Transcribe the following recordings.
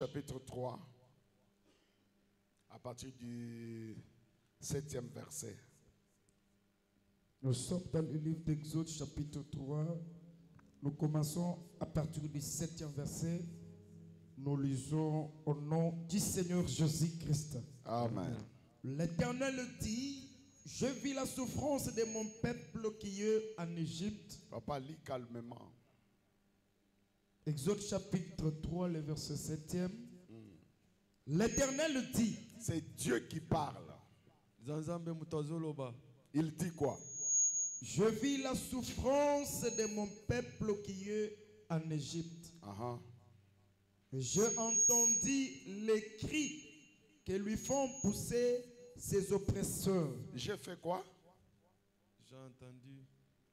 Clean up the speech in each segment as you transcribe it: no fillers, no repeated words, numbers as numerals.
Chapitre 3, à partir du 7e verset. Nous sommes dans le livre d'Exode, chapitre 3. Nous commençons à partir du 7e verset. Nous lisons au nom du Seigneur Jésus-Christ. Amen. L'Éternel dit: je vis la souffrance de mon peuple qui est en Égypte. Papa, lis calmement. Exode chapitre 3, le verset 7e. L'Éternel dit. C'est Dieu qui parle. Il dit quoi? Je vis la souffrance de mon peuple qui est en Égypte. J'ai entendu les cris que lui font pousser ses oppresseurs. J'ai fait quoi? J'ai entendu.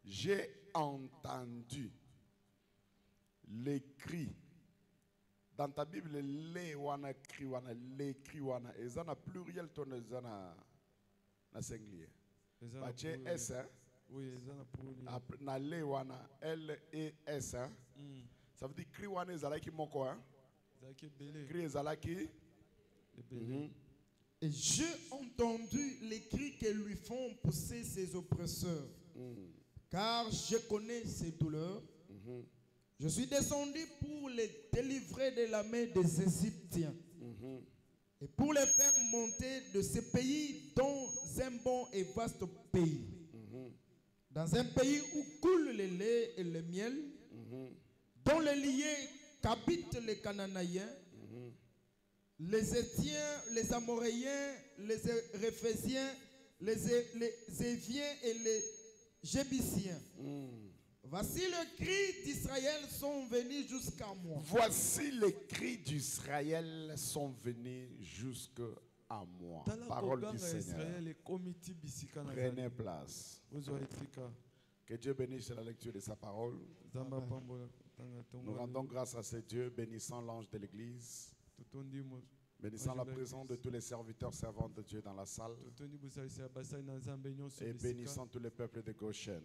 J'ai entendu les cris. Dans ta Bible, les wana cri wana, les cris wana, et ça na pluriel ton na singulier. Bache S, hein? Oui, ça na pluriel. Na les wana, L-E-S, hein? Ça veut dire cri wana ezalaki moko, hein? Cri ezalaki. Et j'ai entendu les cris que lui font pousser ses oppresseurs. Car je connais ses douleurs. Je suis descendu pour les délivrer de la main des Égyptiens et pour les faire monter de ce pays dans un bon et vaste pays, dans un pays où coule le lait et le miel, dont les liés qu'habitent les Cananéens, les Étiens, les Amoréens, les Réphésiens, les Éviens et les Jébusiens. Voici les cris d'Israël sont venus jusqu'à moi. Voici les cris d'Israël sont venus jusqu'à moi. Parole du Seigneur. Prenez place. Que Dieu bénisse la lecture de sa parole. Nous rendons grâce à ce Dieu, bénissant l'ange de l'église, bénissant la présence de tous les serviteurs servants de Dieu dans la salle, et bénissant tous les peuples de Goshen.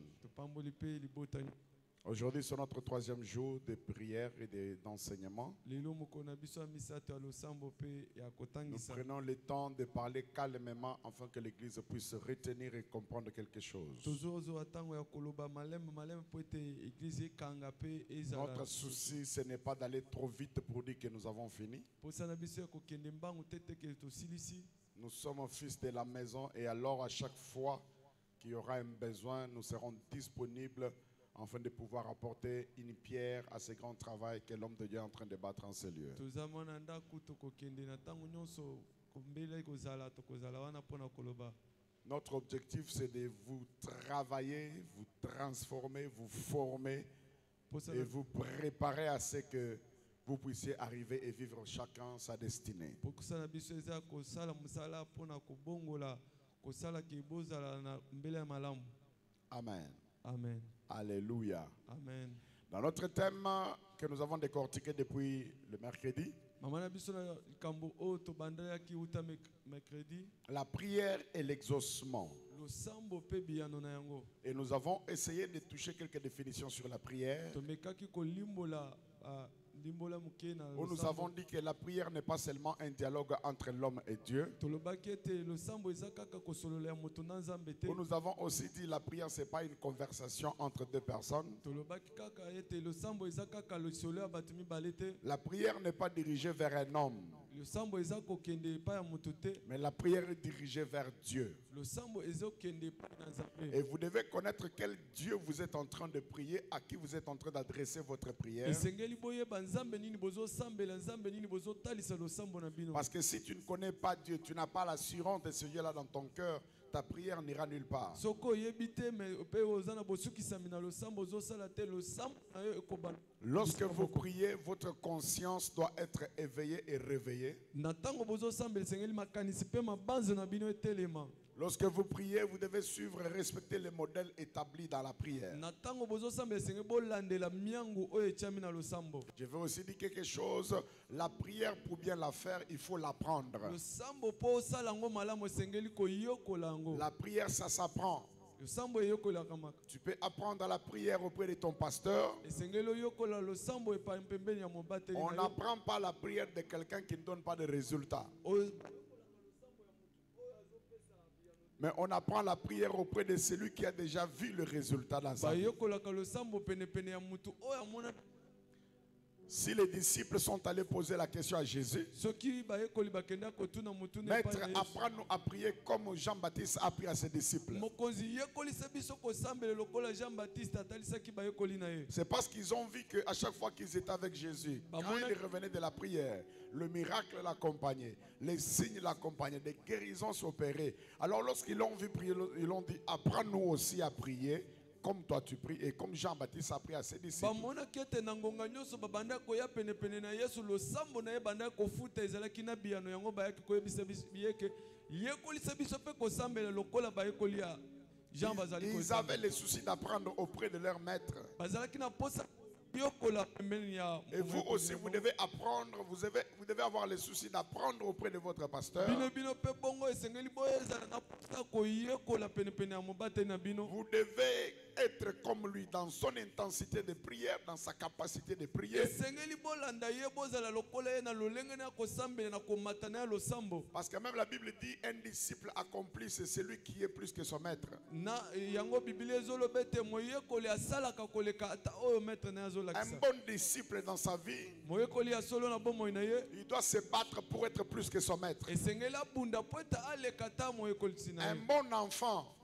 Aujourd'hui, c'est notre 3e jour de prière et d'enseignement. Nous prenons le temps de parler calmement afin que l'Église puisse retenir et comprendre quelque chose. Notre souci, ce n'est pas d'aller trop vite pour dire que nous avons fini. Nous sommes fils de la maison et alors à chaque fois qu'il y aura un besoin, nous serons disponibles afin de pouvoir apporter une pierre à ce grand travail que l'homme de Dieu est en train de battre en ce lieu. Notre objectif, c'est de vous travailler, vous transformer, vous former et vous préparer à ce que vous puissiez arriver et vivre chacun sa destinée. Amen. Amen. Alléluia. Amen. Dans notre thème que nous avons décortiqué depuis le mercredi, la prière et l'exaucement. Et nous avons essayé de toucher quelques définitions sur la prière. Où nous avons dit que la prière n'est pas seulement un dialogue entre l'homme et Dieu. Où nous avons aussi dit que la prière, ce n'est pas une conversation entre deux personnes. La prière n'est pas dirigée vers un homme, mais la prière est dirigée vers Dieu. Et vous devez connaître quel Dieu vous êtes en train de prier, à qui vous êtes en train d'adresser votre prière. Parce que si tu ne connais pas Dieu, tu n'as pas l'assurance de ce Dieu-là dans ton cœur, ta prière n'ira nulle part. Lorsque vous priez, votre conscience doit être éveillée et réveillée. Lorsque vous priez, vous devez suivre et respecter les modèles établis dans la prière. Je veux aussi dire quelque chose. La prière, pour bien la faire, il faut l'apprendre. La prière, ça s'apprend. Tu peux apprendre la prière auprès de ton pasteur. On n'apprend pas la prière de quelqu'un qui ne donne pas de résultats. Mais on apprend la prière auprès de celui qui a déjà vu le résultat dans sa vie. Si les disciples sont allés poser la question à Jésus, Maître, apprends-nous à prier comme Jean-Baptiste a appris à ses disciples. C'est parce qu'ils ont vu qu'à chaque fois qu'ils étaient avec Jésus, quand ils revenaient de la prière, le miracle l'accompagnait, les signes l'accompagnaient, des guérisons s'opéraient. Alors lorsqu'ils l'ont vu prier, ils l'ont dit, apprends-nous aussi à prier comme toi tu pries et comme Jean-Baptiste a prié à ses disciples. Ils avaient le souci d'apprendre auprès de leur maître. Et vous aussi, vous devez apprendre, vous devez avoir le souci d'apprendre auprès de votre pasteur. Vous devez être comme lui dans son intensité de prière, dans sa capacité de prier. Parce que même la Bible dit un disciple accompli, c'est celui qui est plus que son maître. Un bon disciple dans sa vie, il doit se battre pour être plus que son maître. Un bon enfant,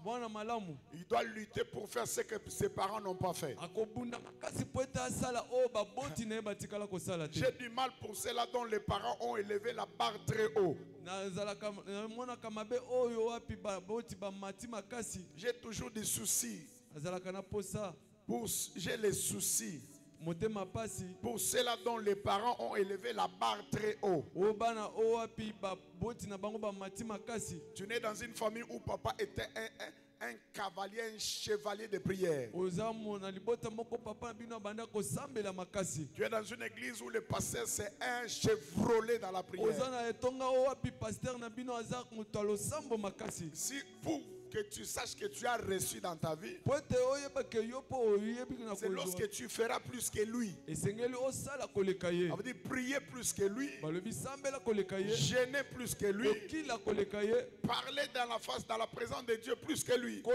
il doit lutter pour faire ce que ses parents n'ont pas fait. J'ai du mal pour ceux-là dont les parents ont élevé la barre très haut. J'ai toujours des soucis. J'ai les soucis pour ceux-là dont les parents ont élevé la barre très haut. Tu nais dans une famille où papa était un cavalier, un chevalier de prière. Tu es dans une église où le pasteur c'est un chevrolet dans la prière. Si vous que tu saches que tu as reçu dans ta vie, c'est lorsque tu feras plus que lui. Ça veut dire prier plus que lui, gêner plus que lui, parler dans la face, dans la présence de Dieu plus que lui. Tant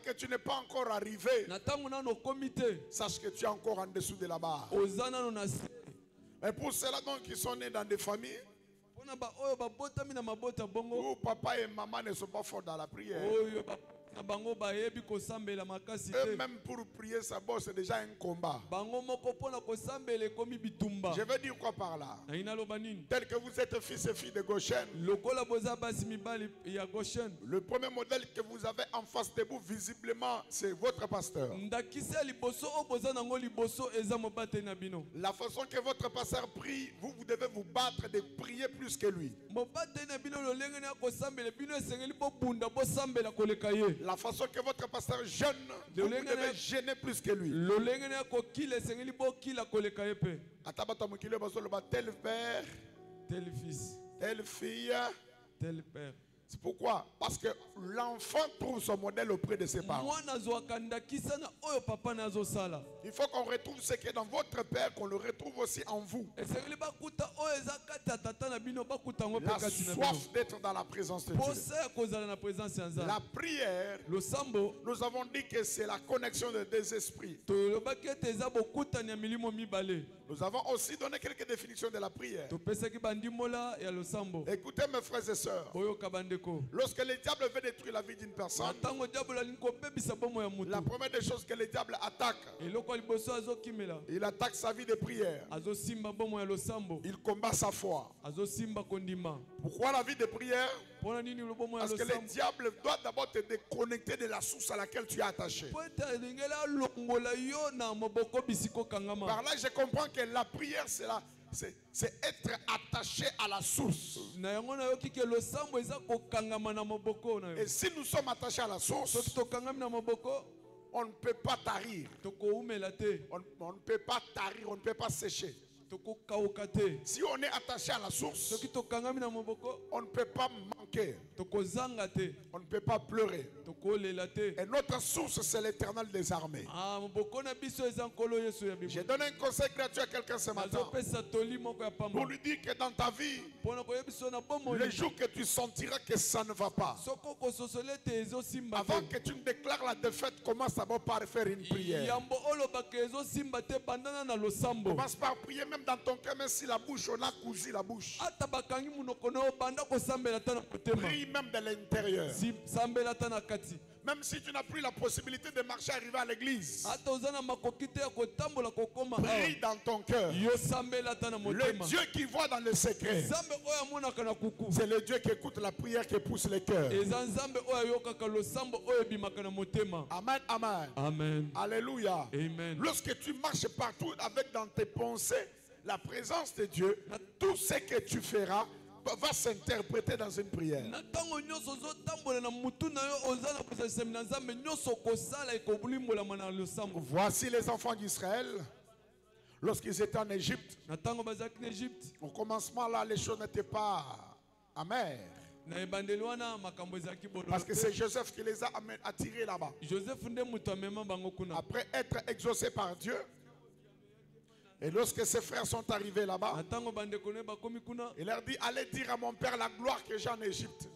que tu n'es pas encore arrivé, sache que tu es encore en dessous de la barre. Mais pour ceux-là donc qui sont nés dans des familles où papa et maman ne sont pas forts dans la prière, eux-mêmes pour prier sa bosse, c'est déjà un combat. Je veux dire quoi par là? Tel que vous êtes fils et filles de Goshen, le premier modèle que vous avez en face de vous, visiblement, c'est votre pasteur. La façon que votre pasteur prie, vous devez vous battre de prier plus que lui. La façon que votre pasteur jeûne, vous devez gêner plus que lui. Tel père, tel fils, telle fille, tel père. C'est pourquoi? Parce que l'enfant trouve son modèle auprès de ses parents. Il faut qu'on retrouve ce qui est dans votre père, qu'on le retrouve aussi en vous. La soif d'être dans la présence de Dieu. La prière, nous avons dit que c'est la connexion de deux esprits. Nous avons aussi donné quelques définitions de la prière. Écoutez mes frères et sœurs. Lorsque le diable veut détruire la vie d'une personne, la première des choses que le diable attaque, il attaque sa vie de prière. Il combat sa foi. Pourquoi la vie de prière? Parce que le diable doit d'abord te déconnecter de la source à laquelle tu es attaché. Par là, je comprends que la prière, c'est être attaché à la source. Et si nous sommes attachés à la source, on ne peut pas tarir. On ne peut pas tarir, on ne peut pas sécher. Si on est attaché à la source, on ne peut pas manquer manquer. On ne peut pas pleurer. Et notre source, c'est l'Éternel des armées. J'ai donné un conseil gratuit à quelqu'un ce matin pour lui dire que dans ta vie, le jour que tu sentiras que ça ne va pas, avant que tu ne déclares la défaite, commence d'abord par faire une prière. Commence par prier même dans ton cœur, même si la bouche, on a cousu la bouche. Prie même de l'intérieur. Même si tu n'as plus la possibilité de marcher, arriver à l'église, prie dans ton cœur. Le Dieu qui voit dans le secret, c'est le Dieu qui écoute la prière, qui pousse les cœurs. Amen, amen. Amen. Alléluia. Amen. Lorsque tu marches partout avec dans tes pensées la présence de Dieu, tout ce que tu feras va s'interpréter dans une prière. Voici les enfants d'Israël lorsqu'ils étaient en Égypte. Au commencement là, les choses n'étaient pas amères. Parce que c'est Joseph qui les a attirés là-bas. Après être exaucé par Dieu, et lorsque ses frères sont arrivés là-bas, il leur dit, allez dire à mon père la gloire que j'ai en Égypte.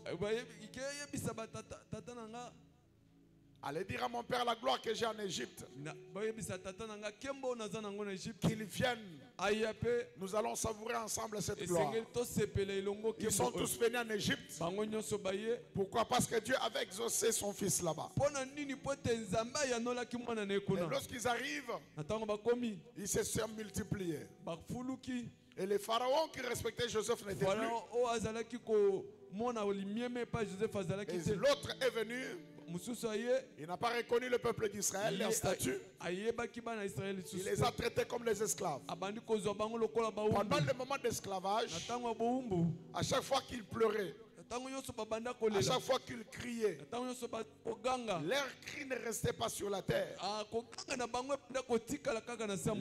Allez dire à mon père la gloire que j'ai en Égypte. Qu'ils viennent. Nous allons savourer ensemble cette gloire. Ils sont tous venus en Égypte. Pourquoi? Parce que Dieu avait exaucé son fils là-bas. Et lorsqu'ils arrivent, ils se sont multipliés. Et les pharaons qui respectaient Joseph n'étaient plus. Et l'autre est venu. Il n'a pas reconnu le peuple d'Israël, leur statut. Il les a traités comme les esclaves. Pendant le moment d'esclavage, à chaque fois qu'ils pleuraient, à chaque fois qu'ils criaient, leur cri ne restait pas sur la terre.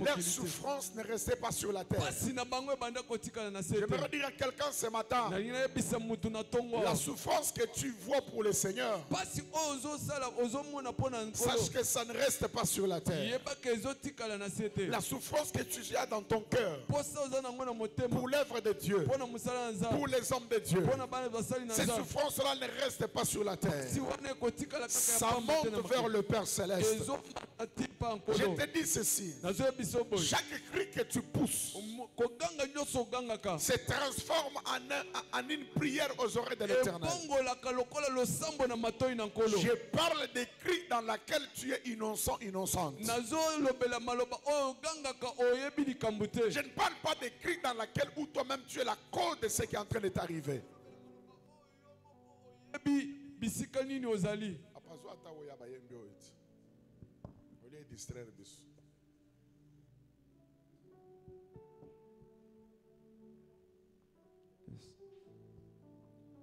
Leur souffrance ne restait pas sur la terre. J'aimerais dire à quelqu'un ce matin, la souffrance que tu vois pour le Seigneur, sache que ça ne reste pas sur la terre. La souffrance que tu as dans ton cœur pour l'œuvre de Dieu, pour les hommes de Dieu, ces souffrances-là ne restent pas sur la terre. Ça monte vers le Père Céleste. Je te dis ceci. Chaque cri que tu pousses se transforme en une prière aux oreilles de l'Éternel. Je parle des cris dans lesquels tu es innocent, innocente. Je ne parle pas des cris dans lesquels où toi-même tu es la cause de ce qui est en train de t'arriver.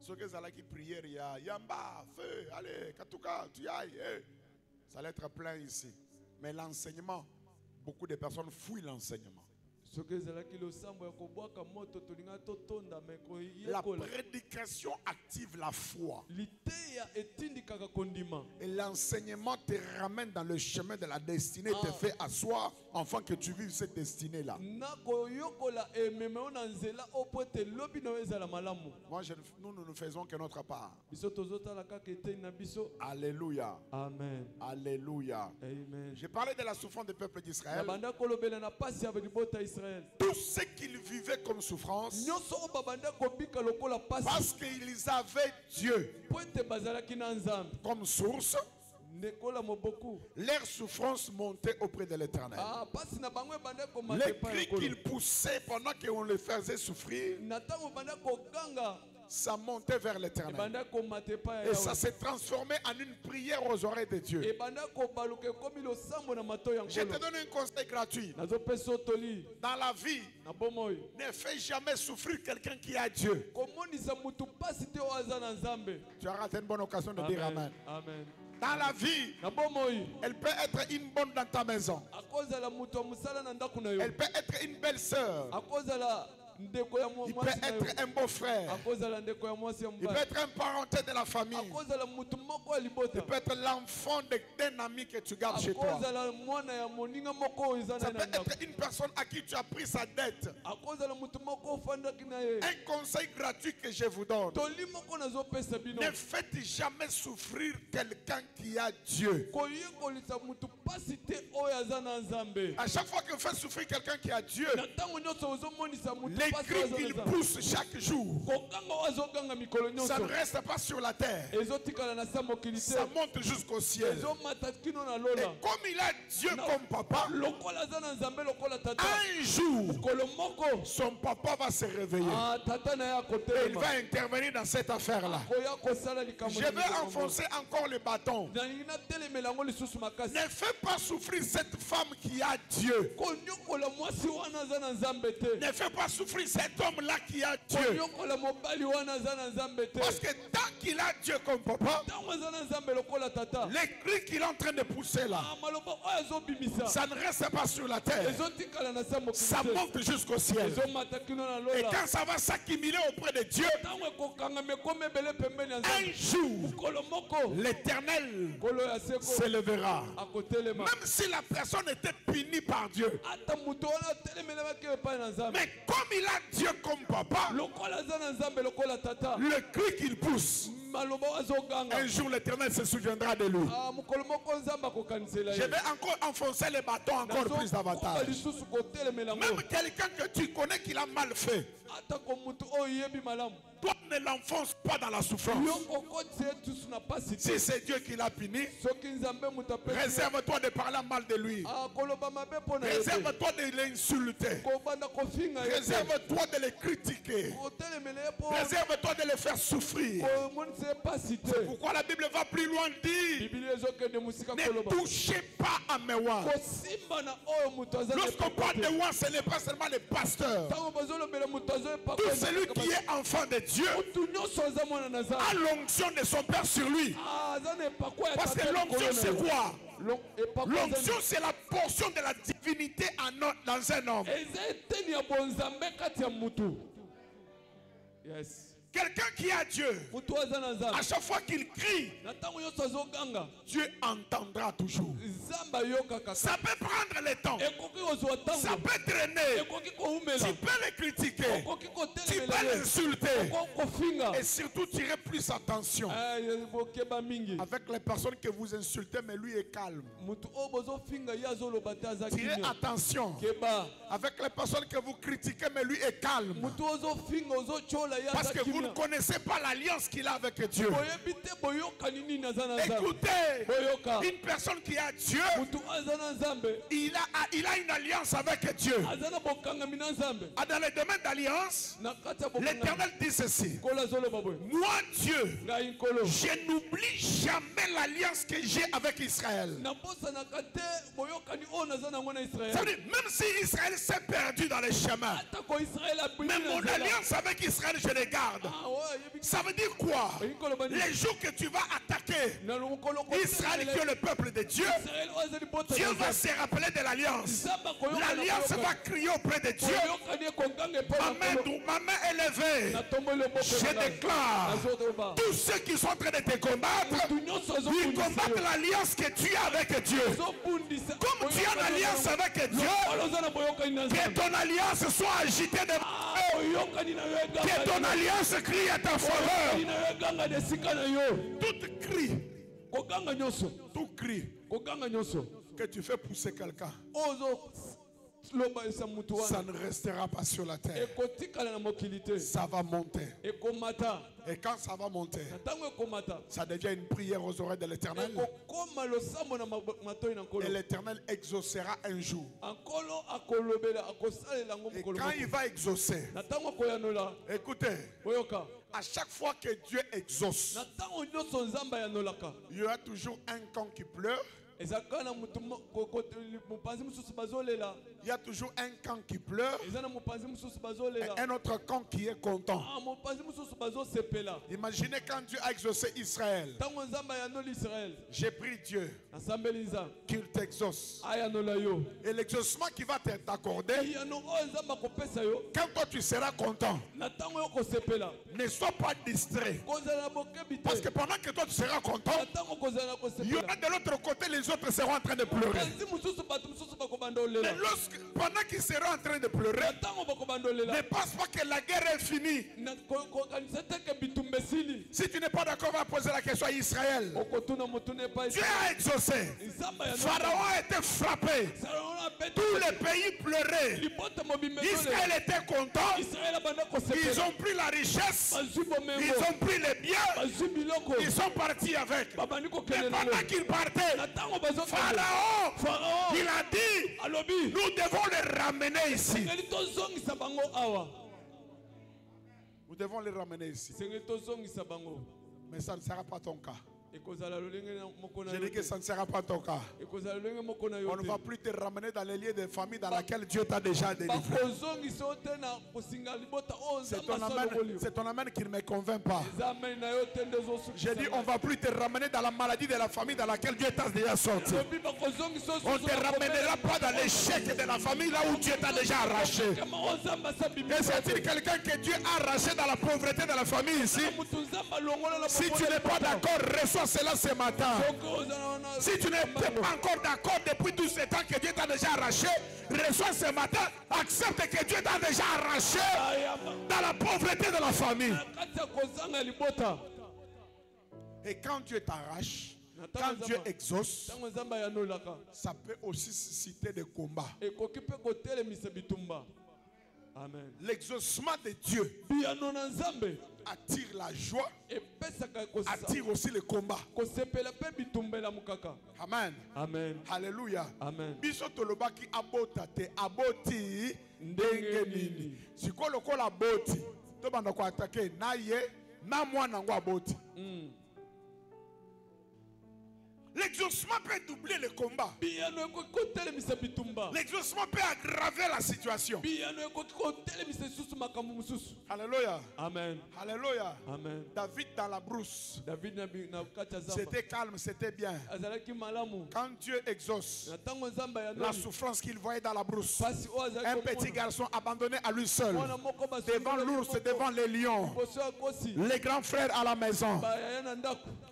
Ceux qui allaient qui prièrent, il y a Yamba, feu, allez, Katouka, tu y ailles. Ça allait être plein ici. Mais l'enseignement, beaucoup de personnes fouillent l'enseignement. La prédication active la foi. Et l'enseignement te ramène dans le chemin de la destinée, te fait asseoir afin que tu vives cette destinée-là. Moi, nous faisons que notre part. Alléluia. Amen. Alléluia. Amen. J'ai parlé de la souffrance du peuple d'Israël. Tout ce qu'ils vivaient comme souffrance, parce qu'ils avaient Dieu comme source, leur souffrance montait auprès de l'Éternel. Les cris qu'ils poussaient pendant qu'on les faisait souffrir, ça montait vers l'Éternel. Et ça s'est transformé en une prière aux oreilles de Dieu. Je te donne un conseil gratuit. Dans la vie, ne fais jamais souffrir quelqu'un qui a Dieu. Tu as raté une bonne occasion de dire Amen. Amen. Dans la vie, elle peut être une bonne dans ta maison. Elle peut être une belle sœur. Il peut être un beau-frère. Il peut être un parenté de la famille. Il peut être l'enfant d'un ami que tu gardes chez toi. Ça peut être une personne à qui tu as pris sa dette. Un conseil gratuit que je vous donne. Ne faites jamais souffrir quelqu'un qui a Dieu. À chaque fois que vous faites souffrir quelqu'un qui a Dieu, les cris qu'il pousse chaque jour, ça ne reste pas sur la terre. Ça monte jusqu'au ciel. Et comme il a Dieu comme papa, un jour, son papa va se réveiller. Et il va intervenir dans cette affaire-là. Je vais enfoncer encore le bâton. Ne fais pas souffrir cette femme qui a Dieu. Ne fais pas souffrir cet homme-là qui a Dieu. Parce que tant qu'il a Dieu comme papa, les cris qu'il est en train de pousser là, ça ne reste pas sur la terre. Ça monte jusqu'au ciel. Et quand ça va s'accumuler auprès de Dieu, un jour, l'Éternel s'élèvera. Même si la personne était punie par Dieu. Mais comme il a Dieu comme papa, le cri qu'il pousse, un jour l'Éternel se souviendra de lui. Je vais encore enfoncer les bâtons encore plus davantage. Même quelqu'un que tu connais qui l'a mal fait, toi ne l'enfonce pas dans la souffrance. Si c'est Dieu qui l'a puni, réserve-toi de parler mal de lui. Réserve-toi de l'insulter. Réserve-toi de le critiquer. Réserve-toi de le faire souffrir. C'est pourquoi la Bible va plus loin dire: ne touchez pas à mes oies. Lorsqu'on parle de oies, ce n'est pas seulement les pasteurs. Tout celui qui est enfant de Dieu a l'onction de son Père sur lui. Parce que l'onction c'est quoi? L'onction c'est la portion de la divinité dans un homme. Yes. Quelqu'un qui a Dieu, à chaque fois qu'il crie, Dieu entendra toujours. Ça peut prendre le temps, ça peut traîner, tu peux le critiquer, tu peux l'insulter, et surtout tirer plus attention avec les personnes que vous insultez, mais lui est calme. Tirez attention avec les personnes que vous critiquez, mais lui est calme. Parce que vous ne connaissez pas l'alliance qu'il a avec Dieu. Écoutez, une personne qui a Dieu, il a une alliance avec Dieu. Dans le domaine d'alliance, l'Éternel dit ceci: moi Dieu, je n'oublie jamais l'alliance que j'ai avec Israël. Ça veut dire, même si Israël s'est perdu dans les chemins, mais mon alliance avec Israël je les garde. Ça veut dire quoi? Les jours que tu vas attaquer Israël, qui est le peuple de Dieu, Dieu va se rappeler de l'alliance. L'alliance va crier auprès de Dieu. Ma main élevée, je déclare, tous ceux qui sont en train de te combattre, ils combattent l'alliance que tu as avec Dieu. Comme tu as une alliance avec Dieu, que ton alliance soit agitée de que ton alliance crie à ta faveur. Tout cri que tu fais pousser quelqu'un, ça ne restera pas sur la terre. Ça va monter. Et quand ça va monter, ça devient une prière aux oreilles de l'Éternel. Et l'Éternel exaucera un jour. Et quand il va exaucer, écoutez, à chaque fois que Dieu exauce, il y aura toujours un camp qui pleure Il y a toujours un camp qui pleure et un autre camp qui est content. Imaginez quand Dieu a exaucé Israël. J'ai pris Dieu qu'il t'exauce. Et l'exaucement qui va t'accorder, quand toi tu seras content, ne sois pas distrait. Parce que pendant que toi tu seras content, il y aura de l'autre côté, les autres seront en train de pleurer. Mais pendant qu'ils seront en train de pleurer, ne pense pas que la guerre est finie. Si tu n'es pas d'accord, on va poser la question à Israël. Dieu a exaucé. Pharaon a été frappé. Tous les pays pleuraient. Israël était content. Ils ont pris la richesse. Ils ont pris les biens. Ils sont partis avec. Mais pendant qu'ils partaient, Pharaon, il a dit, nous devons les ramener ici. Nous devons les ramener ici. Mais ça ne sera pas ton cas. Je dis que ça ne sera pas ton cas. On ne va plus te ramener dans les lieux de famille dans laquelle Dieu t'a déjà délivré. C'est ton amen qui ne me convainc pas. J'ai dit on ne va plus te ramener dans la maladie de la famille dans laquelle Dieu t'a déjà sorti. On ne te ramènera pas dans l'échec de la famille là où Dieu t'a déjà arraché. Et c'est-il quelqu'un que Dieu a arraché dans la pauvreté de la famille ici? Si tu n'es pas d'accord, reçois cela ce matin. Si tu n'es pas encore d'accord depuis tout ce temps que Dieu t'a déjà arraché, reçois ce matin, accepte que Dieu t'a déjà arraché dans la pauvreté de la famille. Et quand Dieu t'arrache, quand Dieu exauce, ça peut aussi susciter des combats. L'exaucement de Dieu attire la joie, attire aussi le combat. Amen. Amen. Alléluia. Amen. Bisotolobaki abotate aboti ndenge nini. Sikolo kola aboti. To banda ko attaquer na ye na mwana ngo aboti. L'exaucement peut doubler le combat. L'exaucement peut aggraver la situation. Alléluia. Amen. Alléluia. Amen. David dans la brousse. C'était calme, c'était bien. Quand Dieu exauce, la souffrance qu'il voyait dans la brousse, un petit garçon abandonné à lui seul, devant l'ours, devant les lions, les grands frères à la maison.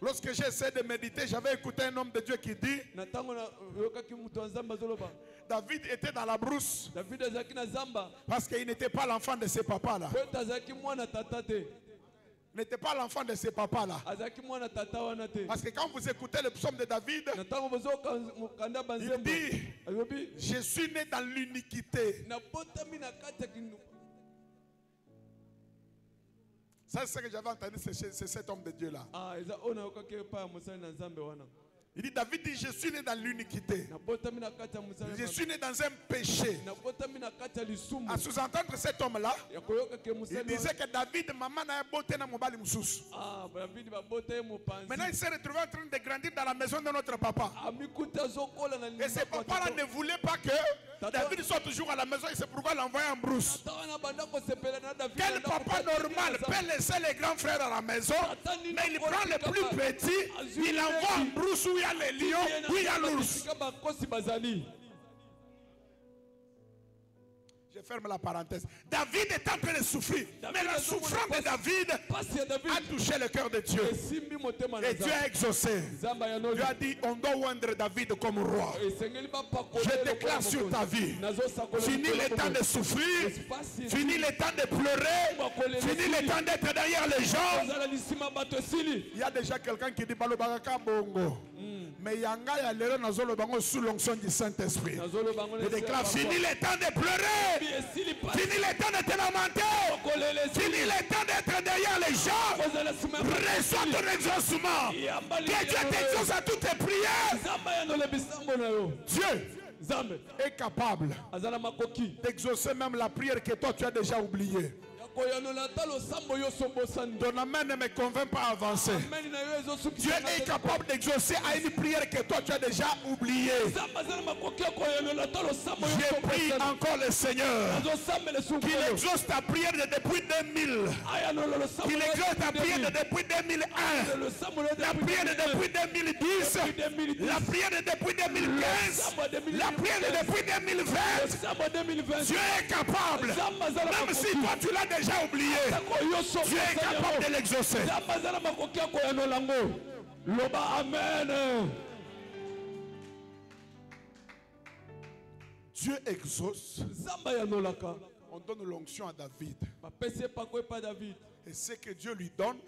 Lorsque j'essaie de méditer, j'avais écouté un homme de Dieu qui dit, David était dans la brousse parce qu'il n'était pas l'enfant de ses papas là. N'était pas l'enfant de ses papas là. Parce que quand vous écoutez le psaume de David, il dit, je suis né dans l'iniquité. Ça, c'est ce que j'avais entendu, c'est cet homme de Dieu là. Il dit, David dit, je suis né dans l'iniquité. Je suis né dans un péché. À sous-entendre cet homme-là, il disait que David, maman n'a pas beauté dans mon bali moussous. Maintenant, il s'est retrouvé en train de grandir dans la maison de notre papa. Et ce papa-là ne voulait pas que David soit toujours à la maison. Et c'est pourquoi il l'envoyait en brousse. Quel papa normal peut laisser les grands frères à la maison, mais il prend le plus petit, il l'envoie en brousse où il y a les lions, où il y a l'ours. Je ferme la parenthèse. David est en train de souffrir. Mais la souffrance de David a touché le cœur de Dieu. Et Dieu a exaucé. Dieu a dit, on doit oindre David comme roi. Je déclare sur ta vie. Fini le temps de souffrir. Fini le temps de pleurer. Fini le temps d'être derrière les gens. Il y a déjà quelqu'un qui dit, Balo Baraka Bongo. Mais Yanga ya lero nazolo bango sous l'onction du Saint-Esprit. Je déclare, fini le temps de pleurer. Fini le temps de te lamenter. Fini le temps d'être derrière les gens. Reçois ton exaucement. Que Dieu t'exauce à toutes tes prières. Dieu est capable d'exaucer même la prière que toi tu as déjà oubliée. Ton amen ne me convainc pas à avancer. Dieu est capable d'exaucer à une prière que toi tu as déjà oubliée. Je prie encore le Seigneur qu'il exauce ta prière de depuis 2000. Qu'il exauce ta prière de depuis 2001. La prière de depuis 2010. La prière de depuis 2015. La prière de depuis 2020. Dieu est capable. Même si toi tu l'as déjà oublié, Dieu est capable de l'exaucer. Amen. Dieu exauce. On donne l'onction à David. Et ce que Dieu lui donne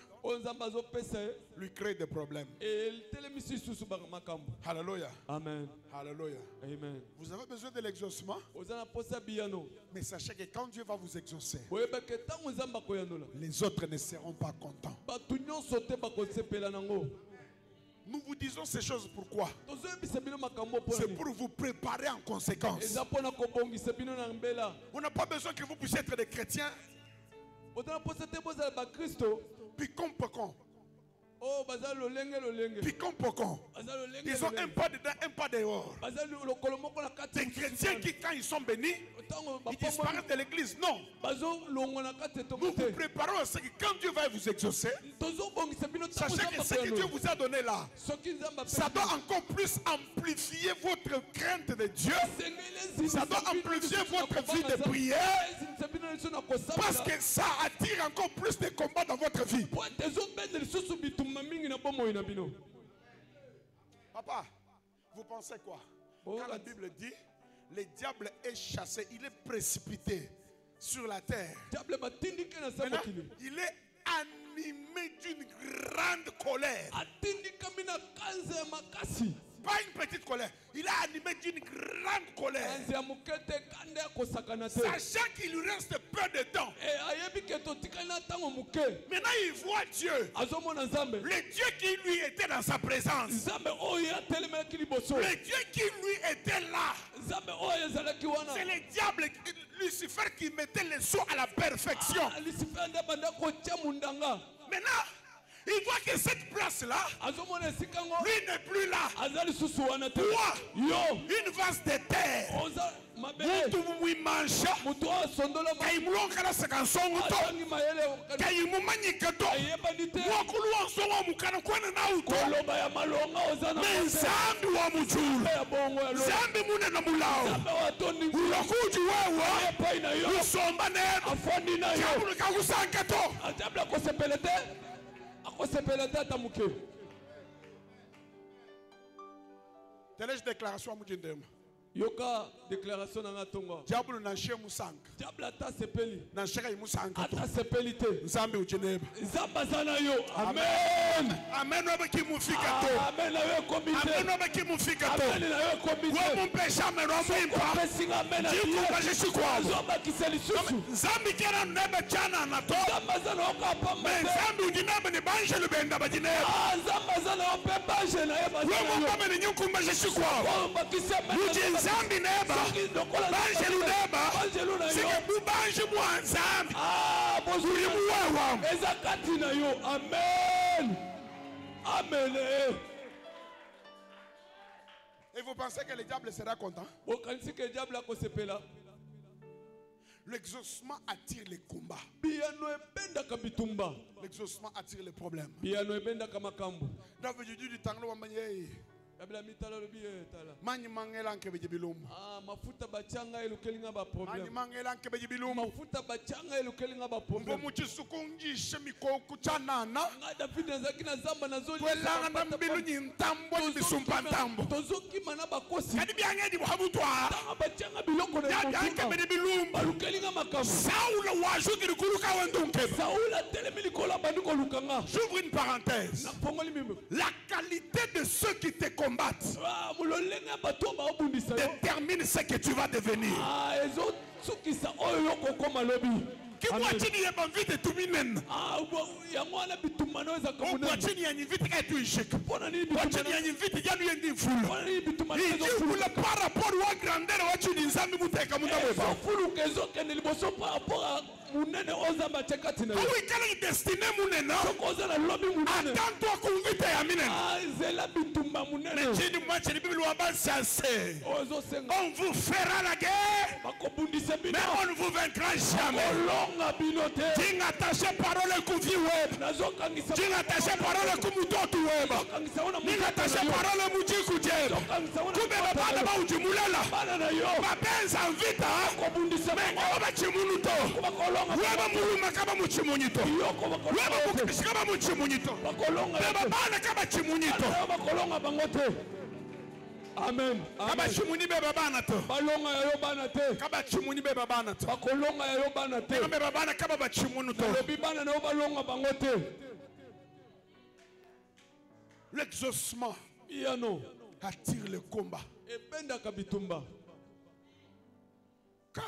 lui crée des problèmes. Alléluia. Amen. Alléluia. Amen. Vous avez besoin de l'exaucement. Mais sachez que quand Dieu va vous exaucer, les autres ne seront pas contents. Nous vous disons ces choses pourquoi? C'est pour vous préparer en conséquence. On n'a pas besoin que vous puissiez être des chrétiens picon-pocon. Picon-pocon. Ils ont un pas dedans, un pas dehors. Des chrétiens qui, quand ils sont bénis, ils disparaissent de l'église. Non. Nous vous préparons à ce que quand Dieu va vous exaucer, sachez que ce que Dieu vous a donné là, ça doit encore plus amplifier votre crainte de Dieu. Ça doit amplifier votre vie de prière. Parce que ça attire encore plus de combats dans votre vie. Papa, vous pensez quoi? Quand la Bible dit, le diable est chassé, il est précipité sur la terre. Maintenant, il est animé d'une grande colère. Pas une petite colère. Il est animé d'une grande colère. Sachant qu'il lui reste peu de temps. Maintenant il voit Dieu. Le Dieu qui lui était dans sa présence. Le Dieu qui lui était là. C'est le diable, Lucifer, qui mettait les sauts à la perfection. Maintenant, il voit que cette place-là, lui n'est plus là. Quoi? Une vase de terre. Mutu mwimansha kaimulonga sakansongo to kaimumanyika to mwakulu wansongo mukana kwana na uto menzambi wa mujulu zambi mune na mulao ulokuji wewe usomba neno kabulu kakusanka to Telle déclaration à Mujindem. Yoka déclaration na ngatonga. Diable na chez musanga. Diable ata sepeli. Na shaka musanga. Ata sepeli te. Nzambe uchineba. Nzamba sana yo. Amen. Amen no baki mufika to. Amen na yo komite. Amen no baki mufika to. Amen na yo komite. Wo mumpesha me ro mimpa. Pesinga amen na yo. Jiku kaje shikwa. Zoba kiseli susu. Nzambe kera nebe chana na to. Nzamba sana okapa mbe. Nzambe ujinaba ni banje lubenda bajineba. Nzamba sana ope banje na yo. Wo mumpa me nyuku mbe shikwa. Zoba kisema. Nzambe neba. Banje ludeba. Sike bu banje mwa nzambe. Bozuri muwawa. Ezakati na yo. Amen. Amen. Et vous pensez que le diable sera content? L'exaucement attire les combats. L'exaucement attire les problèmes. David dit du temps Mani mangela nkebe jibilumba. Mafuta bachanga elukelinga ba problem. Mani mangela nkebe jibilumba. Mafuta bachanga elukelinga ba problem. Mbo muchisukunji shemiko kuchanana. Ngada fitna zakina zamba nazo. Kwelanga na mbilu nyintambo bisumpa ntambo. Tozoki mana bakosi. Kadi byanga di buhabutwa. Bachanga biloko na ya nkebe jibilumba. Lukelinga makamu. Saula wajuki rikuluka wendunke. Saula telemili kola banduko lukanga. J'ouvre une parenthèse. La qualité de ceux qui te combattent détermine ce que tu vas devenir. Qui voit-il y a envie de tout minen? Ou voit-il y a une vite et tu échec? Voit-il y a une vite et tu es une foule? Il dit vous par rapport à la grandeur où tu dis ça, nous t'es comme ça. oui, quelle est destinée Mounena? Attends-toi qu'on vite à mais dis moi, c'est le Bible on vous fera la guerre, mais on ne vous vaincra jamais. Dis attaché parole kuvi web. Dis attaché parole kumutotu web. Dis attaché parole mujiku jeb. Kumbe baba ba ujimulala. Mapenza vita. Mengo ba chimunuto. Weba muluma kama muchimunyito. Weba mukishika kama muchimunyito. Baba bana kama chimunyito. Amen. Kaba chimuni beba bana to. Balonga ya yobana te. Kaba chimuni beba bana to. Bakolonga ya yobana te. Kaba beba bana kaba ba chimunu to. Lobi bana na balonga bango te. L'exaucement attire le combat. Ebenda kabitumba. Ka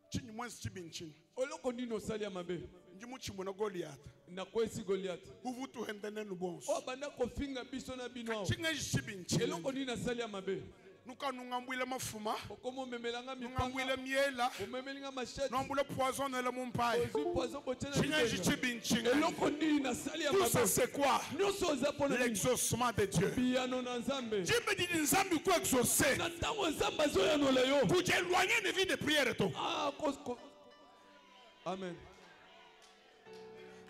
chini mwenzi chibinchin. Oloko nino sali ya mabe. Njimuchi mwana Goliath. Na kwesi Goliath. Uvutu hendene nubonso. O banda ko finga biso na bino. Chinga chibinchin. Eloko nina sali ya mabe. Nuka nungambwile mafuma. Okomo memelanga mipanga. Nungambwile miela. Omemelinga machete. Nungambwile poison na le mumpaye. Poison bochena. Chinga chibinchin. Eloko nina sali ya mabe. Tout ça c'est quoi? L'exaucement de Dieu. Piano na nzambe. Dieu me dit nzambe ko exaucer. Na tango nzamba zo ya no leyo. Pour éloigner de vie de prière to. Ah, Amen.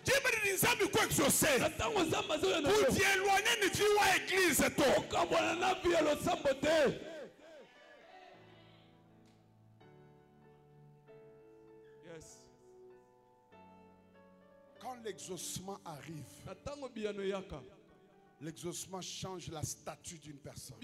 Dieu me dit nzambe ko exaucer. Na tango nzamba zo ya no leyo. Pour éloigner de vie wa église to. Okabona na vie lo sambote. Yes. Quand l'exaucement arrive, na tango biano yaka. L'exaucement change la statue d'une personne.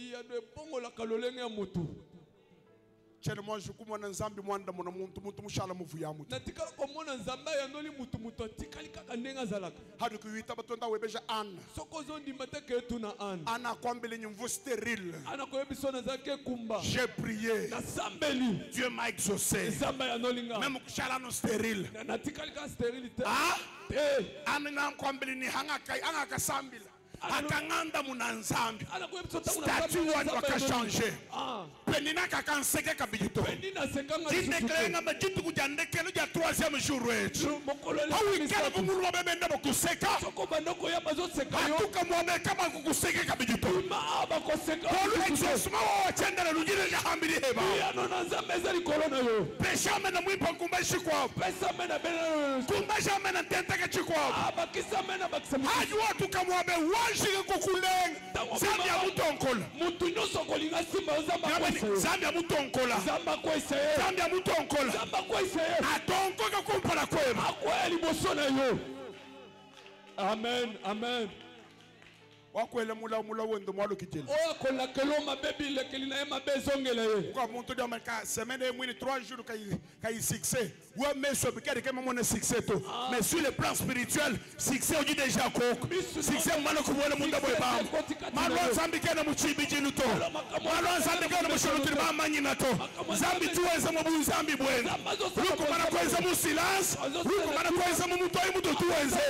Moi je comprends nzambi mwanda mona muntu mushala muvuya mutu. Natika komona nzamba ya noli mutu atikali kaka ndenga zalaka. Hadu kuita batonda webeja Anne. Sokozo ndimata ketu na Anne. Anna kwambele nyumvu stérile. Ana koyebisona zake kumba. J'ai prié. Na sambeli. Dieu m'a exaucé. Nzamba ya nolinga. Même kushala no stérile. Natikali ka stérilité. Ah? Anne na kwambele ni hanga sambila. Akanganda munanzambi statut wanu wakashanje penina kakanseke kabijito jindeklenga majitu kujandekelo ja 3e jour wetu hawikala bumulu wabebenda bokuseka hatuka mwame kama kukuseke kabijito kolu exaucement wawachendele lujile jahambili heba pesha mena mwipa nkumbashi kwao kumbashi mena tenteke chikwao haji watu kamwabe Shige kukulenga Zambia mutonkola mutu nyoso kolinga simba zamba kwese Zambia mutonkola zamba kwese Zambia mutonkola zamba kwese atonkoka kumpala kwema akweli bosona yo. Amen. Amen. Wakwele mula wendo mwalo kiteli o kola keloma bebi lekeli na ema bezongela ye kwa muntu de amaka semaine mwini 3 jours kai succès wa meso bikari kama mona succès to mais sur le plan spirituel succès oji déjà ko succès mwana kubona munda boy ba malo zambi kana muchibi jinuto malo zambi kana mushuruti ba manyina to zambi tuweza mu zambi bwena ruko mana kweza mu silence ruko mana kweza mu mutoi muto tuweze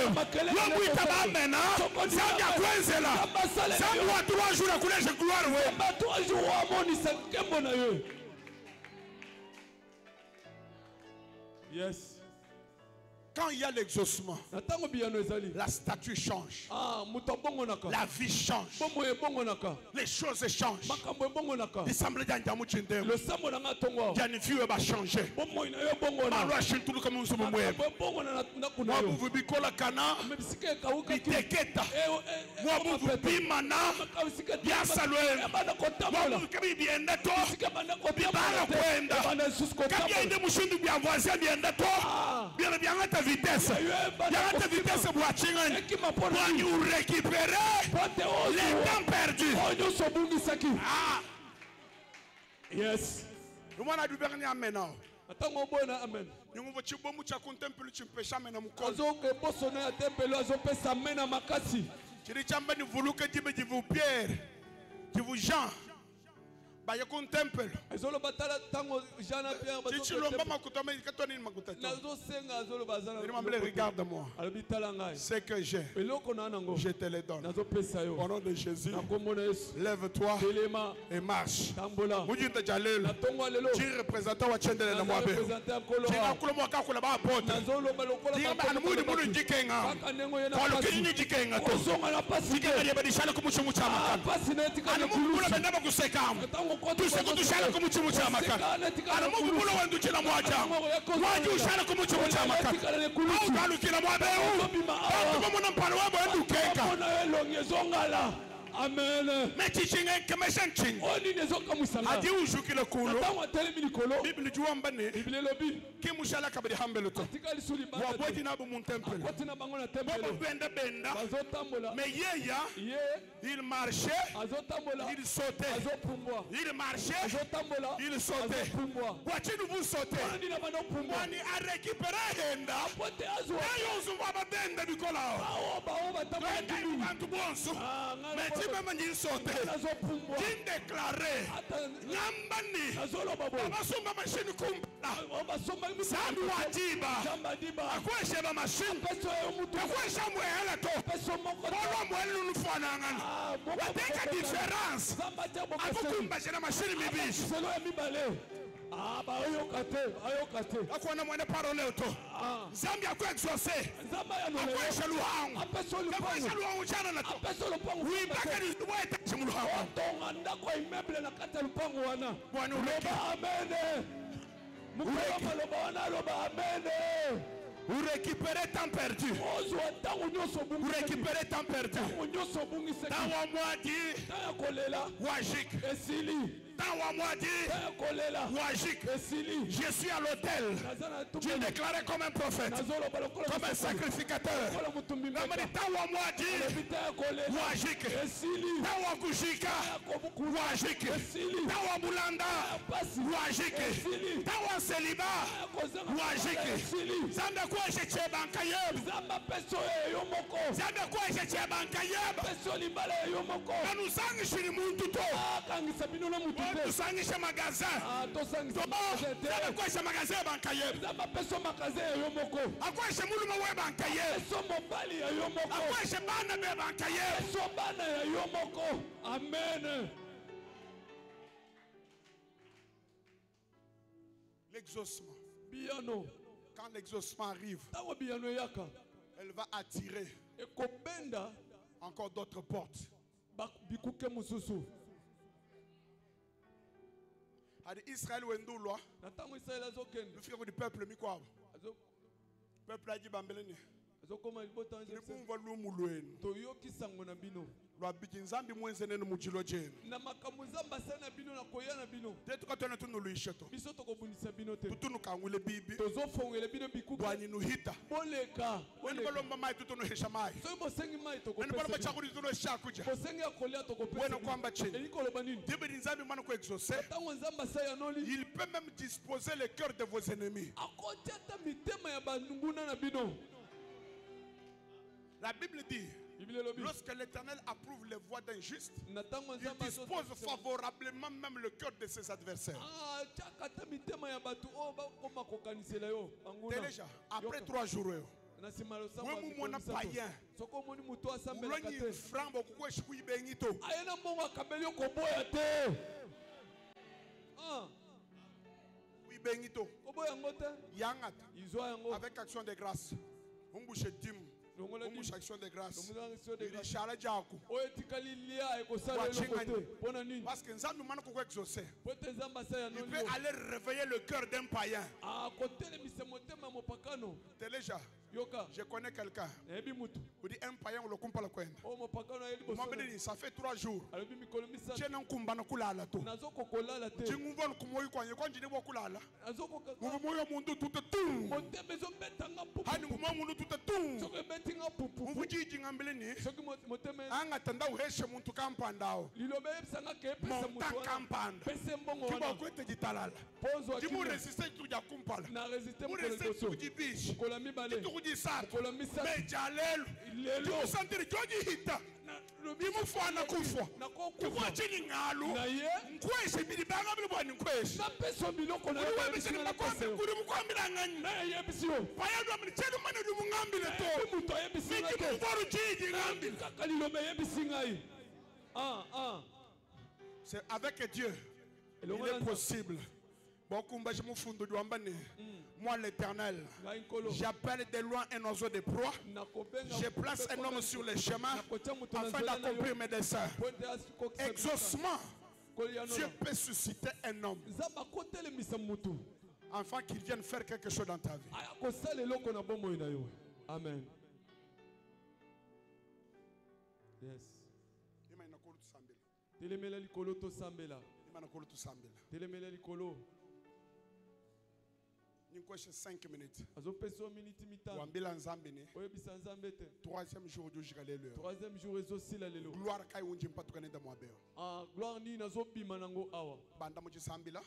wangu itabamena zambi akwenzela zambi wa 3 jours akuleje gloire we ba 3 jours wa moni sakembo na yo. Yes. Quand il y a l'exaucement, la statue change. La vie change. Les choses changent. Il semble que le Janifio va changer. vitesse. Il y a la vitesse pour nous récupérer les temps perdus. Ah. Yes. Nous avons du dernier maintenant. Amen. Nous avons dit que nous avons contempler tu peux jamais nous coller. Tu dis que vous Pierre, tu vous Jean. Baye kun temple. Ezolo batala tango Jean Pierre bazo. Chichilomba makutama ikatoni makutata. Nazo senga azolo bazana. Regarde-moi. Ce que j'ai, je te le donne. Au nom de Jésus, lève-toi et marche. Tu représentant wa chendele na mwabe. Jinga kulomo kakula ba apôtre. Jinga anumudu mudu jikenga. Kolo kinyi jikenga to. Jikenga ya badishala kumuchumu chama. Anumudu mudu bendaba kusekam. Tuseko tushala kumuchumu chama. Anumudu mudu wandu china mwaja. Mwaji ushala kumuchumu chama. Au galu kila mwabe u. Au kumuna mpano wabo wandu kenga. Amen. Mais tichinga kemeshan ching. Adi ujuki le kulo. Bible juamba ne. Ki mushala kabadi hambelo to. Waboti na bu mun temple. Bobo benda benda. Mais yeya. Il marchait. Il sautait. Il marchait. Il sautait. Voici nous vous sautez. Wani a récupéré henda. Ayo zumba benda bikola. Wenda yubantu bonso. Mais même il sautait. Il déclarait Nambani Abasumba machine kumbala Samu Watiba Akweshe ba machine Akweshe mwela to Bolo mwelu nufanangana Wateka différence Abukumba jena machine mibishi Akwana mwene parole to Zambia kwa exaucé Akweshe luhangu Akweshe luhangu chana na to Wibaka ni weta chimuluhangu Tonga kwa imeble na kata lupangu wana Bwana ureke Amen Mukoma loba wana loba amen Vous récupérez temps perdu. Vous récupérez temps perdu. Dans un mois dit Wajik. Dans un mois dit Wajik. Je suis à l'hôtel. Tu es déclaré comme un prophète, comme un sacrificateur. Dans un mois dit Wajik. Dans un Kushika Wajik. Dans un Boulanda Wajik. Dans un célibat Wajik. Zamba kwa sheche banka yeb. Zamba peso yomoko. Zamba kwa sheche banka yeb. Peso libala yomoko. Kanu sangi shiri muntu to. Kangi sabino na muntu to. Sangi she magazin. To sangi she magazin. Zamba kwa she magazin banka yeb. Zamba peso magazin yomoko. Akwa she muluma we banka yeb. Peso mobali yomoko. Akwa she bana be banka yeb. Peso bana yomoko. Amen. L'exaucement. Biano. Quand l'exaucement arrive, elle va attirer encore d'autres portes. Israël ou Ndoulwa, le frère du peuple, le peuple a dit Bambelene. Lwa bijinzambi mwenzene mujilo jenu. Na makamuzamba sana bino na koyana bino. Tetu katona tunu luisheto. Biso tokobunisa bino te. Tutunu kangule bibi. Tozofongele bino bikuka. Bwani nuhita. Boleka. Wani balomba mai tutunu hesha mai. So bosengi mai tokopesa. Wani balomba chakuri tutunu hesha kuja. Bosengi akolia tokopesa. Wena kwamba chini. Eliko loba nini? Dibe nzambi mwana ko exaucer. Tango nzamba saya noli. Il peut même disposer le cœur de vos ennemis. Akotia ta mitema ya bandunguna na bino. La Bible dit lorsque l'Éternel approuve les voies d'un juste, il dispose favorablement même le cœur de ses adversaires. Déjà, après 3 jours, vous êtes païen. Vous êtes franc, vous êtes avec action de grâce. Action de grâce. Parce que Nzambi mwana ko exaucer. Il peut aller réveiller le cœur d'un païen. Déjà, je connais quelqu'un. Vous dites un païen on le comprend la coin. Ça fait 3 jours. Tiens un kumbana kulala to. Jinguvon kumoyi kwa yekwa njini wa kulala. Ngumoyo mundu tutetu. Hani ngumoyo mundu tutetu. Mvujiji ngambeleni. moyeni anga tanda uheshe muntu kampandao monta kampanda kiba kwete jitalala kimu resiste tuja kumpala mu resiste tujibishi kitu kujisata mejalelo kimu santiri joji hita kimu fwana kufwa kimu achini ngalu nkweshe bilibanga bilibwani nkweshe uliwe bishini makombe kuri mukwambila nganyi payadu wa mnichelu mani uli mungambile to miki mungwaru chiji ngambile. C'est avec Dieu il est possible. Moi l'Éternel, j'appelle de loin un oiseau de proie. Je place un homme sur le chemin afin d'accomplir mes desseins. Exaucement, Dieu peut susciter un homme afin qu'il vienne faire quelque chose dans ta vie. Amen. Yes. Telemela likolo to sambela. Telemela likolo. Ninkweshe 5 minutes. Azopeso minute mitano. Wambila nzambini. Oyebisa nzambete. 3e jour du jigalelo. 3e jour ezosila lelo. Gloire kai unji mpatuka nenda mwabeo. Gloire ni nazobima nango awa. Banda mo sambila.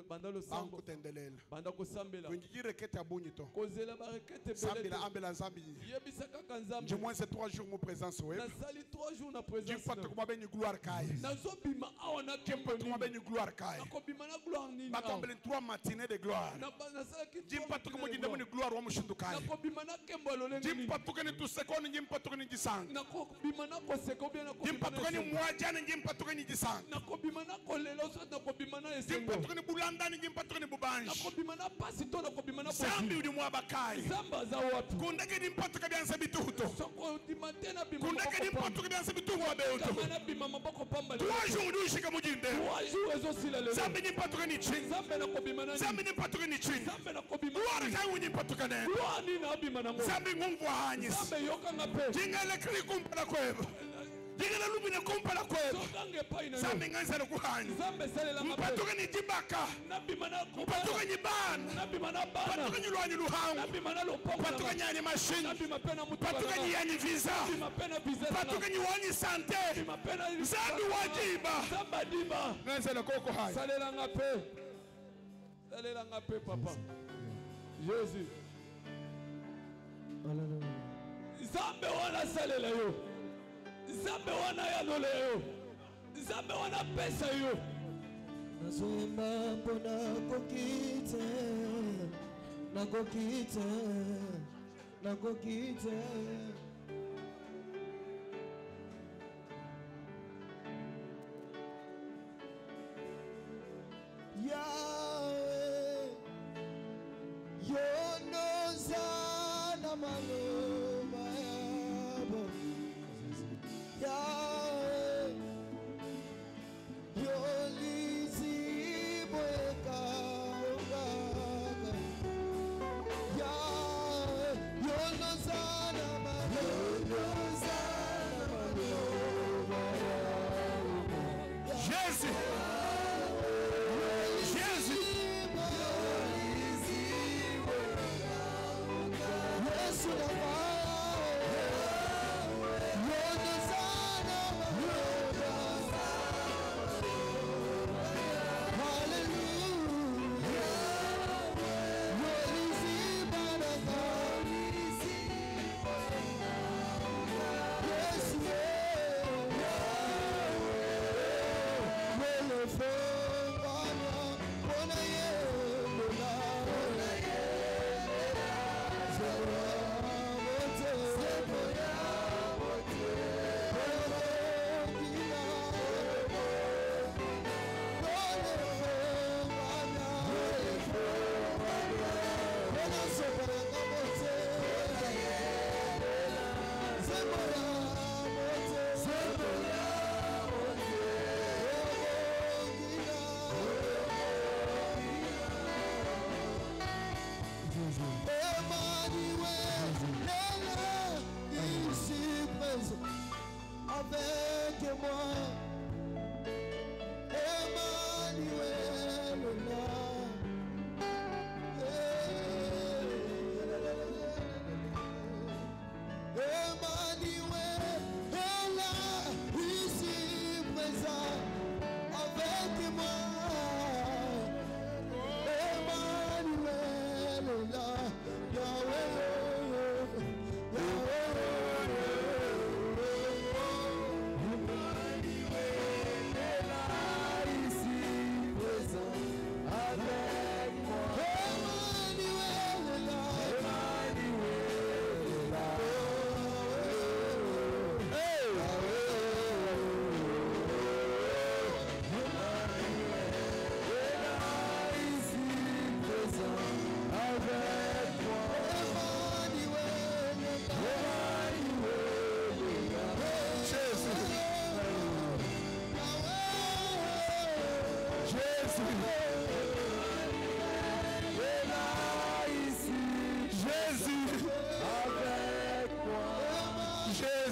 Banda lo sambo. Banko tendelela. Banda ko sambela. Wengi rekete abunyi to. Kozela ba rekete belete. Sambila ambela nzambi. Yebisa kaka nzambi. Du moins c'est 3 jours mo présence web. Nasali 3 jours na présence. Jimpatu kuma beni gloire kai. Nazobima awa na jimpatu kuma beni gloire kai. Nakobima na gloire ni. Bakombele 3 matinées de gloire. Jimpatu kuma jindemo ni gloire wa mushindu kai. Nakobima na kembo lolenge. Jimpatu kani tu sekondi jimpatu kani jisang. Nakobima na koseko bien nakobima. Jimpatu kani mwajani jimpatu kani jisang. Nakobima na kolelo so nakobima na esengo. Jimpatu kani bulandani jimpatu kani bubanji. Nakobima na pasito nakobima na zambi udi mwabakai. Zamba za wapi? Kundeke jimpatu kabianse bituto. Soko dimatena bima. Kundeke jimpatu kabianse bituto wabeuto. Kamana bima maboko pamba. 3 jours ushika mujinde. 3 jours ezosila lelo. Zambi jimpatu kani chini. Zambe nakobima na. Zambi jimpatu kani chini. Zambe nakobima. Gloire kai unyi jimpatu kani. Wani na bima na ngo. Zambi ngumva hanyis. Zambe yoka ngape. Jingale kli kumpala kweba. Jingale lumine kumpala kweba. Sokange paina. Zambi nganza kuhanyi. Zambe salela ngape. Mpatu kani jibaka. Na bima na. Mpatu kani bana. Na bima na bana. Mpatu kani luanyi luhangu. Na bima na lopomba. Mpatu kani yani machine. Na bima pena mutu. Mpatu kani yani visa. Bima pena visa. Mpatu kani wani sante. Bima pena. Zambi wajiba. Zamba diba. Nganza na koko hai. Salela ngape. Salela ngape papa. Jésus. Zambe wana salela yo. Zambe wana yalola yo. Zambe wana pesa yo. Nazwemba mpona kokite. Nakokite. Nakokite. Yahweh. Yonozana maloma yabo. Yahweh, yolizibo ekaogaga. Yahweh, yonozana maloma.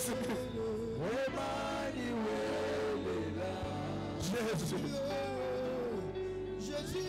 Jésus. Jésus.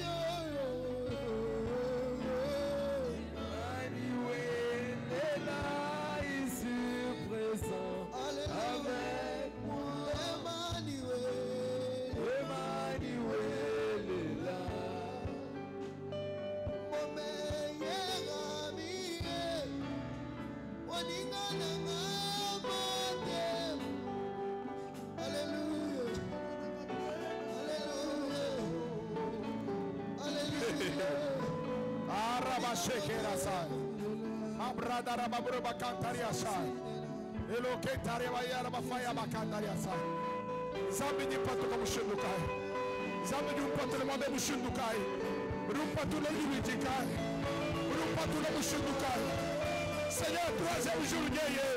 Jésus. Seigneur, troisième jour, Jésus.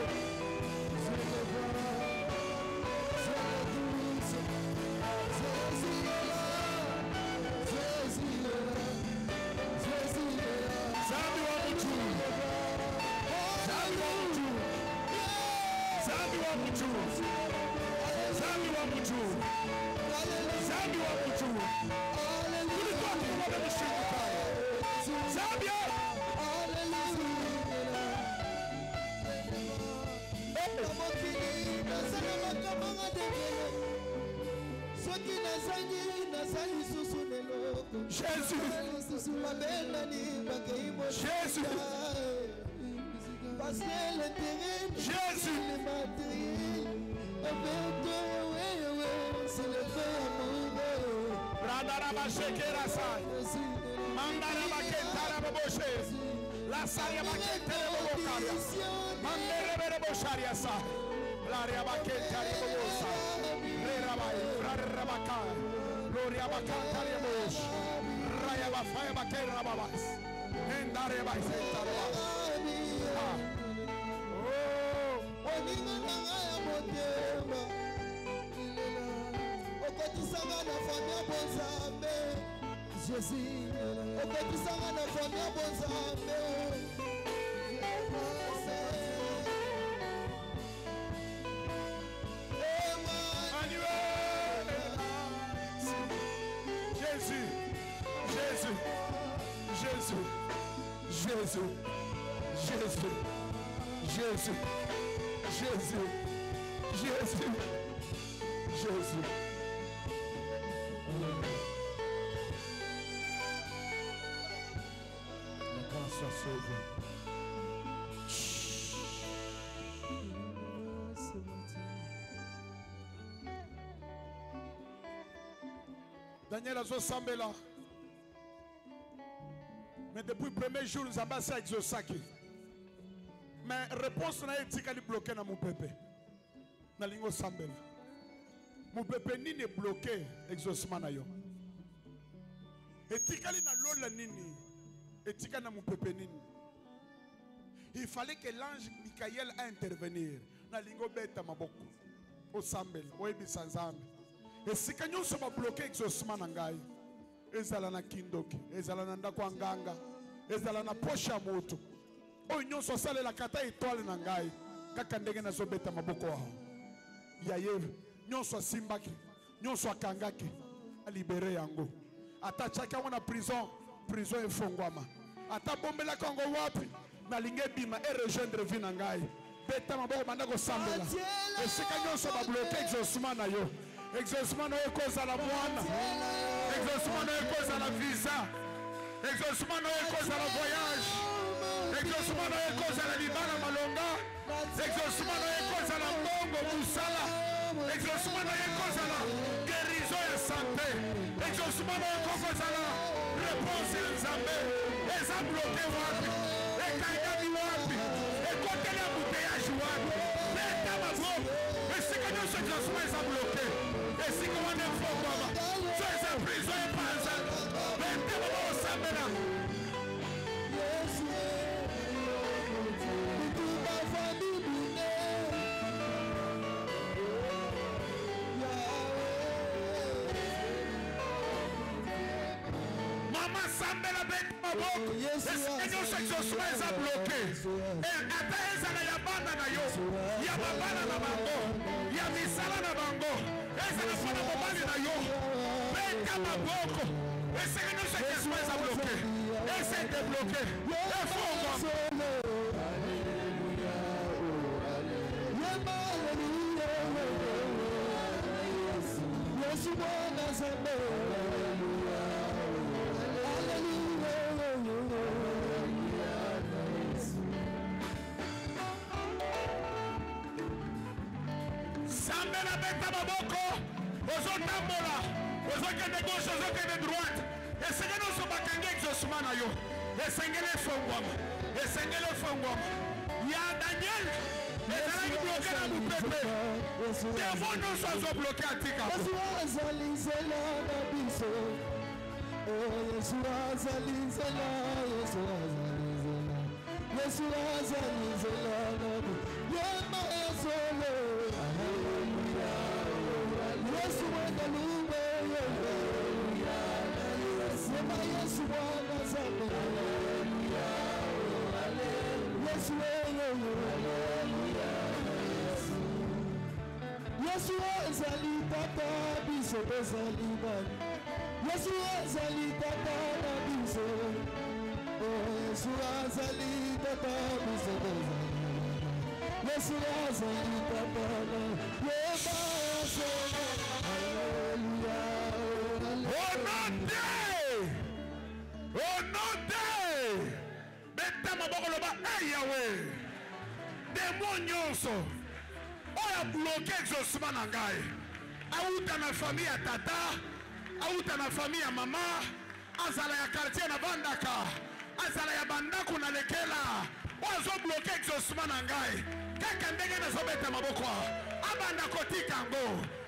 Jésus. Jésus. La saria baqueta de bocaria. Mandere bere bocharia sa. La ria baqueta de bosa. Rerabai, rarabakai. Gloria bacanta de bosh. Raya bafaya baquera babas. Endare bai sentare ba. Oh, oninga nanga ya motema. Okotisanga na famille bonzambe. Jésus. Okotisanga na famille bonzambe. Jésus. Jésus. Jésus. Jésus. Jésus. Jésus. Jésus. Jésus. Jésus. La grâce soit sauvée. Daniel a zosambe là. Mais depuis le premier jour, nous avons passé avec Zosaki. Mais la réponse n'a pas été bloquée dans mon pépé. Dans l'ingo sambel. Mon pépé n'est bloqué exaucement na yo. Et tikali na lola nini. Et tikali na mon pépé nini. Il fallait que l'ange Michael a intervenir. Na lingo beta maboko. Au sambel, au ebisanzambe. Et si nous sommes bloqués exaucement na ngai. Ezala na kindoki, ezala na ndako nganga, ezala na posha moto. O nyonso sale la kata étoile na ngai. Kaka ndenge na zobeta maboko wao. Ya yewe, nyonso simbaki, nyonso akangaki, a libéré yango. Ata chaka wana prison efongwama. Ata bombela kango wapi, na linge bima e rejoindre vie na ngai. Beta maboko mandako sambela. Et si nyonso ba bloqué exaucement na yo. Exaucement na yo cause à la moine. Exaucement na yo cause à la visa. Exaucement na yo cause à la voyage. Exaucement na yo cause à la libana malonga. Exaucement na yo cause à la mbongo musala. Exaucement na yo cause à la guérison et santé. Exaucement na yo cause à la réponse en Zambé. Et ça bloqué wapi. Et kaigami wapi. Et côté la bouteillage wapi. Mais t'as ma voix. Et c'est que nous ce exaucement est bloqué. Et si on est fort, soyez en prison et pas en salle. Mettez-moi au Samena. Maman Samela bête ma boque. Et si on exaucement est bloqué. ata ezala ya bana na yo ya babana na bango ya misala na bango ezala mpona mobali na yo beta maboko esenge nyonso ekesma eza bloke ese debloke efongwa Sambela beta maboko ozotambola ozokende gauche ozokende droite esengeli oso bakangi exaucement na yo esengeli efongwama ya Daniel ezalaki bloke na mopepe devo nyonso azobloke atika Yesu ezali tata biso tozali bana Yesu ezali tata na biso Yesu ezali tata biso tozali bana Yesu ezali tata na yeba sema Alléluia Onode beta maboko loba Yahweh démon nyonso oya bloqué exaucement na ngai auta na famille ya tata auta na famille ya mama azala ya quartier na bandaka azala ya bandako na lekela ozo bloqué exaucement na ngai kaka ndenge nazobeta maboko abanda kotika ngo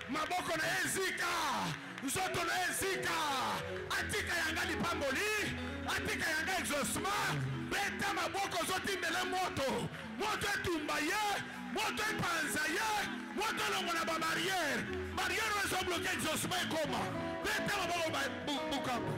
maboko na ezika nzoto na ezika atika yanga lipamboli atika yanga exaucement beta maboko zotindele moto etumba ye moto epanza ye moto longo na barrière ozo bloqué exaucement ekoma beta maboko bukambo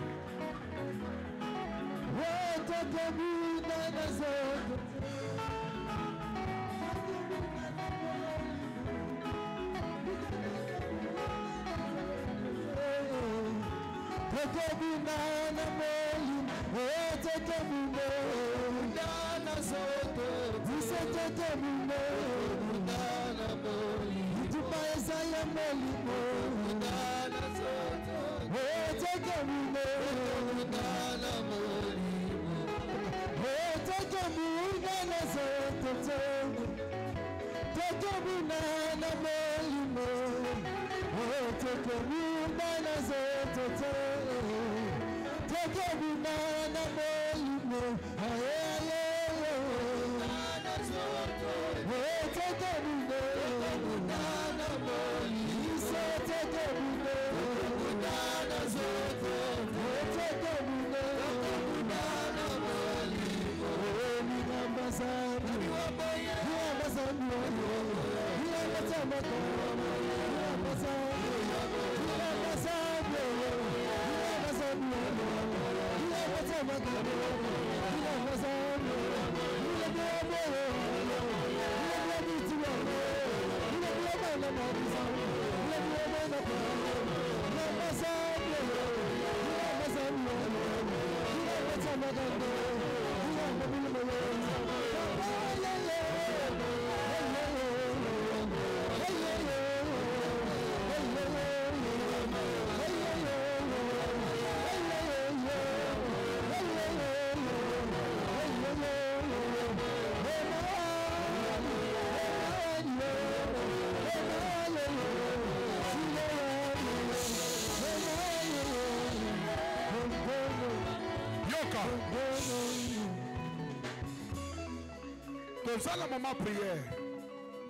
Tozala moment prière.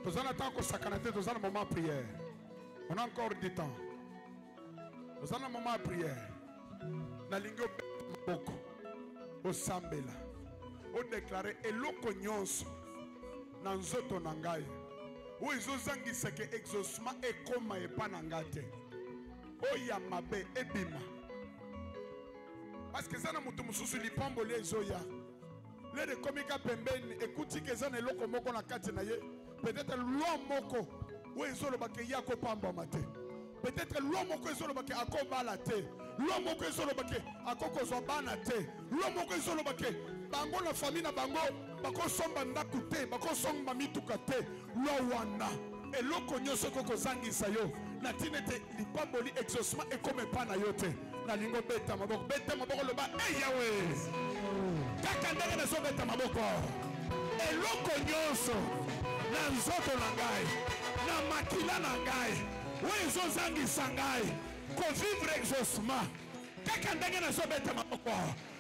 Tozala temps qu'on s'accanaté, tozala moment prière. On a encore du temps. Tozala moment prière. Na lingo boko. O sambela. O déclarer eloko nyonso. Na nzoto na ngai. O ezozangisa ke exaucement ekoma epa na ngate. O ya mabe ebima. Parce que ça na mutu mususu lipamboli ezoya. Le de komika pembeni ekuti kezana eloko moko na kati na ye. Peut-être loi moko ou ezolo bake yako pamba mate. Peut-être loi moko ezolo bake akobala te. Loi moko ezolo bake akoko zobana te. Loi moko ezolo bake bango na famille na bango bako somba ndaku te, bako somba mituka te. Loi wana eloko nyoso koko zangisa yo. Na tinete lipamboli exaucement et comme pas na yote. Na lingo beta maboko loba Yahweh. Kaka ndenge na so beta maboko. Eloko nyoso na nzoto na ngai, na makila na ngai, wezo zangisa ngai, ko vivre exaucement. Kaka ndenge na so beta maboko.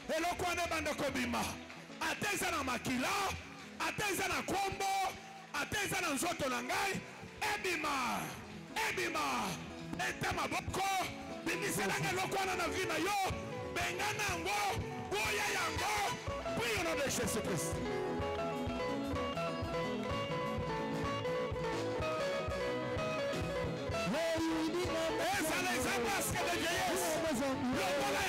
Eloko ane banda kobima. Ateza na makila, ateza na kombo, ateza na nzoto na ngai, ebima. Ebima, ete maboko, bimiselanga lokwana na vina yo, bengana yango, boya yango, prie au nom de Jésus-Christ. Et ça les embrasse que de vieillesse, le voilà.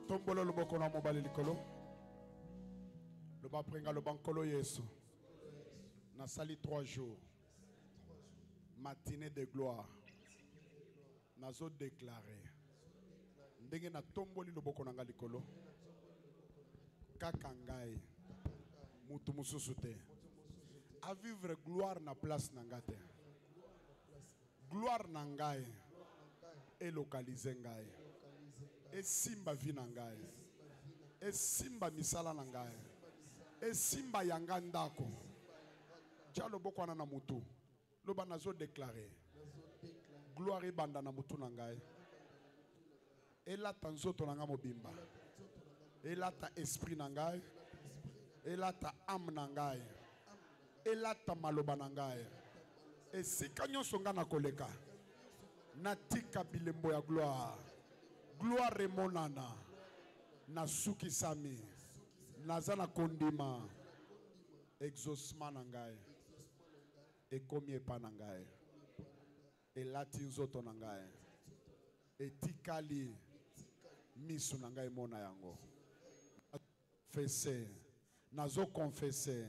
Tombolo le boko na mobali likolo. Le ba prenga le bankolo Yesu. Na sali 3 jours. Matinée de gloire. Nazo déclaré. Ndenge na tomboli le boko na likolo. Kaka ngai. Mutu mususu te. A vivre gloire na place na ngate. Gloire na ngai. Et localiser ngai. Et simba vi na ngai. Et simba misala na ngai. Et simba yanga ndako. Tia loboko wana na mutu. Loba nazo déclarer. Gloire banda na mutu na ngai. Et là ta nzoto na nga mobimba. Et là ta esprit na ngai. Et là ta âme na ngai. Et là ta maloba na ngai. Et si kanyo songa na koleka. Natika bilembo ya gloire. Gloire remonana. Na suki sami. Nazana kondima. Exaucement na ngai. Et komie pa na ngai. Et lati nzoto na ngai. Et tikali. Misu na ngai mona yango. Confesser. Nazo confesser.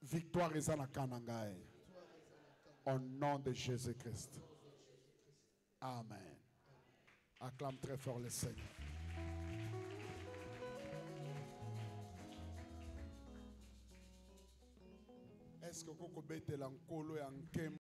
Victoire ezana kanangai. Au nom de Jésus-Christ. Amen. Acclame très fort le Seigneur. Est-ce que vous pouvez mettre l'encolo et en